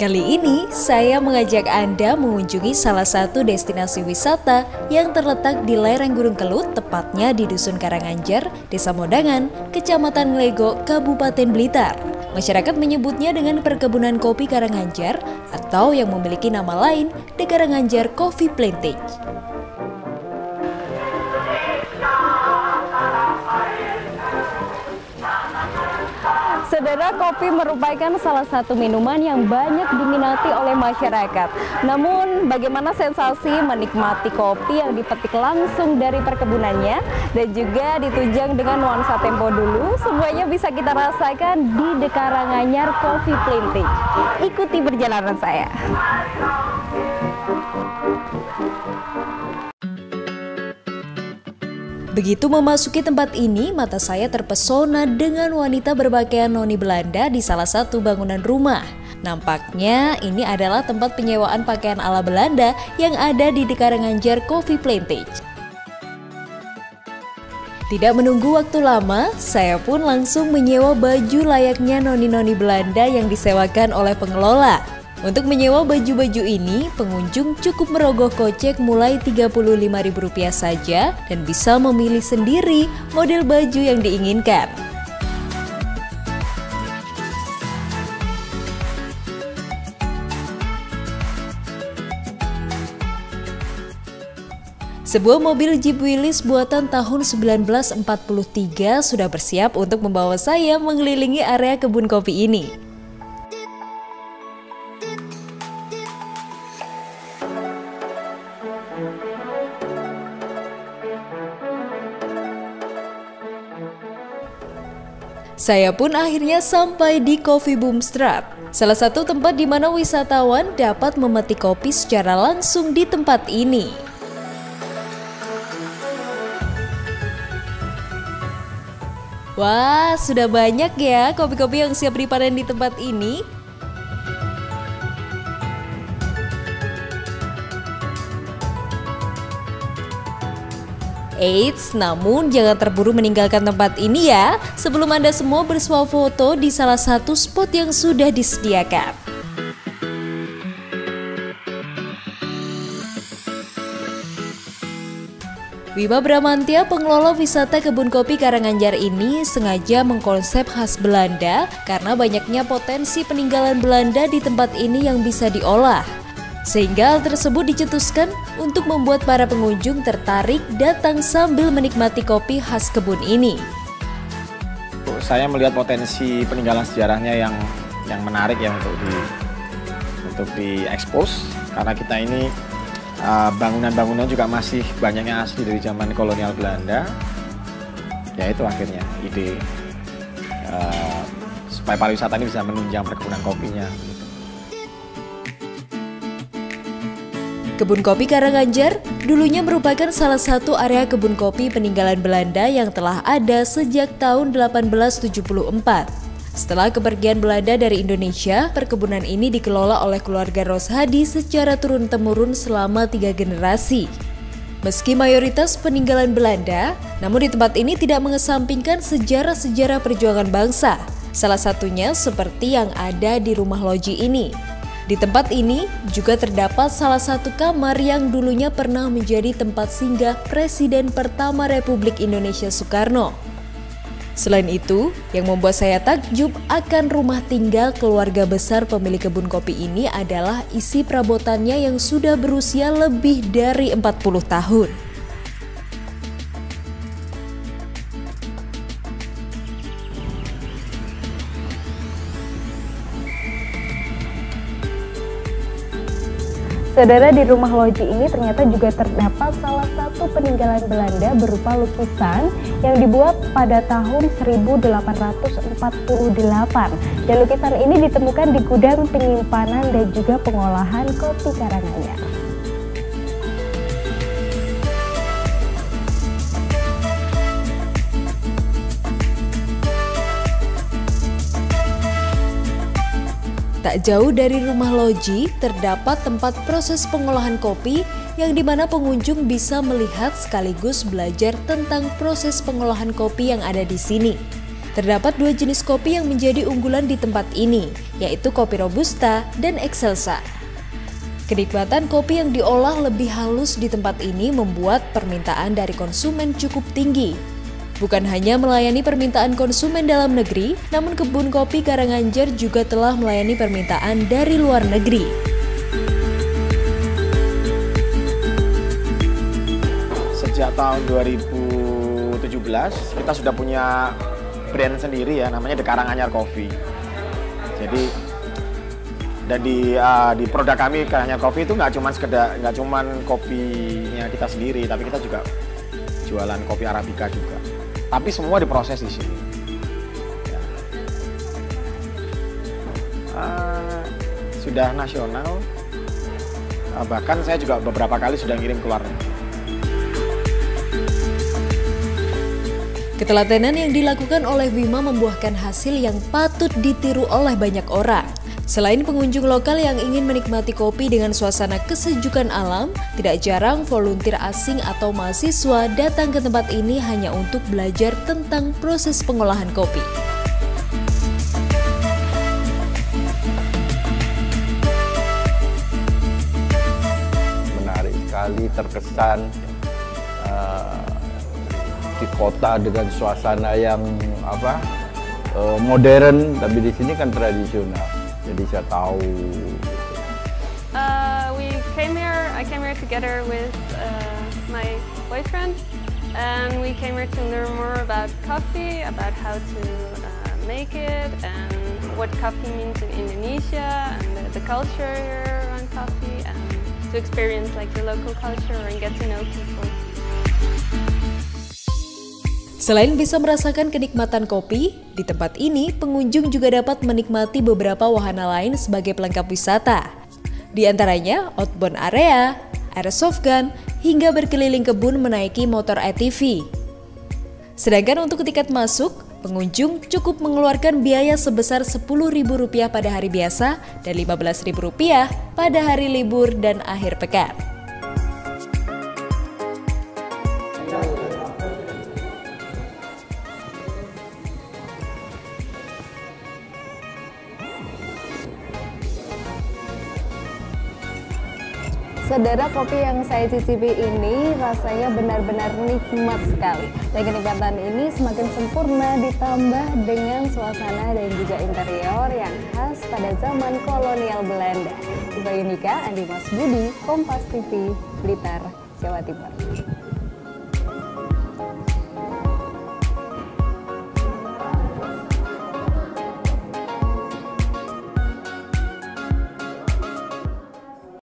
Kali ini, saya mengajak Anda mengunjungi salah satu destinasi wisata yang terletak di lereng Gunung Kelut, tepatnya di Dusun Karanganjar, Desa Modangan, Kecamatan Nglego, Kabupaten Blitar. Masyarakat menyebutnya dengan Perkebunan Kopi Karanganjar atau yang memiliki nama lain, The Karanganjar Coffee Plantage. Saudara, kopi merupakan salah satu minuman yang banyak diminati oleh masyarakat. Namun, bagaimana sensasi menikmati kopi yang dipetik langsung dari perkebunannya dan juga ditunjang dengan nuansa tempo dulu, semuanya bisa kita rasakan di The Karanganjar Coffee Plantage. Ikuti perjalanan saya. Begitu memasuki tempat ini, mata saya terpesona dengan wanita berpakaian noni Belanda di salah satu bangunan rumah. Nampaknya ini adalah tempat penyewaan pakaian ala Belanda yang ada di The Karanganjar Coffee Plantage. Tidak menunggu waktu lama, saya pun langsung menyewa baju layaknya noni-noni Belanda yang disewakan oleh pengelola. Untuk menyewa baju-baju ini, pengunjung cukup merogoh kocek mulai Rp35.000 saja dan bisa memilih sendiri model baju yang diinginkan. Sebuah mobil Jeep Willys buatan tahun 1943 sudah bersiap untuk membawa saya mengelilingi area kebun kopi ini. Saya pun akhirnya sampai di Coffee Boomstraat, salah satu tempat di mana wisatawan dapat memetik kopi secara langsung di tempat ini. Wah, sudah banyak ya kopi-kopi yang siap dipanen di tempat ini. Eits, namun jangan terburu meninggalkan tempat ini ya, sebelum Anda semua bersuah foto di salah satu spot yang sudah disediakan. Wima Bramantya, pengelola wisata kebun kopi Karanganjar ini sengaja mengkonsep khas Belanda karena banyaknya potensi peninggalan Belanda di tempat ini yang bisa diolah. Sehingga hal tersebut dicetuskan untuk membuat para pengunjung tertarik datang sambil menikmati kopi khas kebun ini. Saya melihat potensi peninggalan sejarahnya yang menarik ya untuk diekspos, karena kita ini bangunan-bangunan juga masih banyaknya asli dari zaman kolonial Belanda. Ya itu akhirnya ide supaya pariwisata ini bisa menunjang perkebunan kopinya. Kebun Kopi Karanganjar dulunya merupakan salah satu area kebun kopi peninggalan Belanda yang telah ada sejak tahun 1874. Setelah kepergian Belanda dari Indonesia, perkebunan ini dikelola oleh keluarga Roshadi secara turun-temurun selama 3 generasi. Meski mayoritas peninggalan Belanda, namun di tempat ini tidak mengesampingkan sejarah-sejarah perjuangan bangsa. Salah satunya seperti yang ada di rumah loji ini. Di tempat ini juga terdapat salah satu kamar yang dulunya pernah menjadi tempat singgah Presiden pertama Republik Indonesia Soekarno. Selain itu, yang membuat saya takjub akan rumah tinggal keluarga besar pemilik kebun kopi ini adalah isi perabotannya yang sudah berusia lebih dari 40 tahun. Saudara, di rumah loji ini ternyata juga terdapat salah satu peninggalan Belanda berupa lukisan yang dibuat pada tahun 1848. Dan lukisan ini ditemukan di gudang penyimpanan dan juga pengolahan kopi Karanganjar. Tak jauh dari rumah loji, terdapat tempat proses pengolahan kopi yang dimana pengunjung bisa melihat sekaligus belajar tentang proses pengolahan kopi yang ada di sini. Terdapat 2 jenis kopi yang menjadi unggulan di tempat ini, yaitu kopi Robusta dan Excelsa. Kenikmatan kopi yang diolah lebih halus di tempat ini membuat permintaan dari konsumen cukup tinggi. Bukan hanya melayani permintaan konsumen dalam negeri, namun kebun kopi Karanganyar juga telah melayani permintaan dari luar negeri. Sejak tahun 2017 kita sudah punya brand sendiri ya, namanya The Karanganyar Coffee. Jadi dan di produk kami Karanganyar Coffee itu nggak cuma kopinya kita sendiri, tapi kita juga jualan kopi Arabica juga. Tapi semua diproses di sini. Ya. Sudah nasional, bahkan saya juga beberapa kali sudah ngirim ke luar negeri. Ketelatenan yang dilakukan oleh Wima membuahkan hasil yang patut ditiru oleh banyak orang. Selain pengunjung lokal yang ingin menikmati kopi dengan suasana kesejukan alam, tidak jarang volunteer asing atau mahasiswa datang ke tempat ini hanya untuk belajar tentang proses pengolahan kopi. Menarik sekali, terkesan di kota dengan suasana yang modern, tapi di sini kan tradisional. Jadi saya tahu. I came here together with my boyfriend, and we came here to learn more about coffee, about how to make it, and what coffee means in Indonesia, and the culture here around coffee, and to experience like the local culture and get to know people. Selain bisa merasakan kenikmatan kopi, di tempat ini pengunjung juga dapat menikmati beberapa wahana lain sebagai pelengkap wisata. Di antaranya outbound area, airsoft gun, hingga berkeliling kebun menaiki motor ATV. Sedangkan untuk tiket masuk, pengunjung cukup mengeluarkan biaya sebesar Rp10.000 pada hari biasa dan Rp15.000 pada hari libur dan akhir pekan. Saudara, kopi yang saya cicipi ini rasanya benar-benar nikmat sekali. Dan kenikmatan ini semakin sempurna ditambah dengan suasana dan juga interior yang khas pada zaman kolonial Belanda. Iva Yunika, Andi Mas Budi, Kompas TV, Blitar, Jawa Timur.